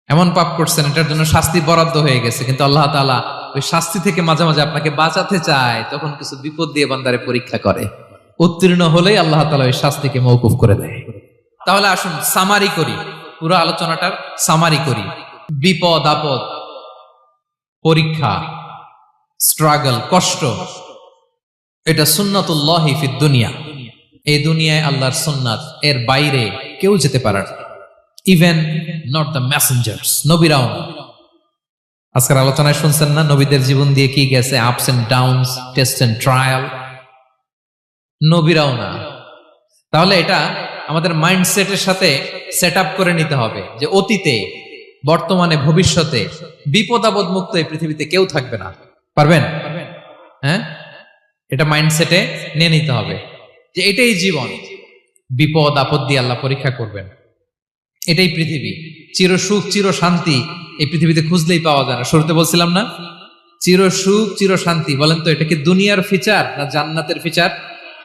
এমন পাপ করছেন এটার জন্য শাস্তি বরাদ্দ হয়ে গেছে, কিন্তু আল্লাহ তাআলা ওই শাস্তি থেকে মাঝে মাঝে আপনাকে বাঁচাতে চায়, তখন কিছু বিপদ দিয়ে বান্দারে পরীক্ষা করে। উত্তীর্ণ হলেই আল্লাহ তাআলা ওই শাস্তিকে মওকুফ করে দেয়। তাহলে আসুন সামারি করি, পুরো আলোচনাটার সামারি করি। বিপদ আপদ, পরীক্ষা, স্ট্রাগল, কষ্ট, এটা সুন্নাতুল্লাহি ফিদ দুনিয়া। এই দুনিয়ায় আল্লাহর সুন্নাত, এর বাইরে কেউ যেতে পারে না, ইভেন নট দ্য মেসেঞ্জার্স, নবীরাও না। আজকের আলোচনায় শুনছেন না নবীদের জীবন দিয়ে কি গেছে, ups and downs, test and trial, নবীরাও না। তাহলে এটা আমাদের মাইন্ডসেটের সাথে সেট আপ করে নিতে হবে যে অতীতে, বর্তমানে, ভবিষ্যতে বিপদ আপদ মুক্ত এই পৃথিবীতে কেউ থাকবে না। পারবেন? হ্যাঁ, এটা মাইন্ডসেটে নিয়ে নিতে হবে যে এটাই জীবন, বিপদ আপদ দিয়ে আল্লাহ পরীক্ষা করবেন। এটাই পৃথিবী, চির সুখ চির শান্তি এই পৃথিবীতে খুঁজলেই পাওয়া যায় না। শুরুতে বলছিলাম না, চির সুখ চির শান্তি, বলেন তো এটা কি দুনিয়ার ফিচার না জান্নাতের ফিচার?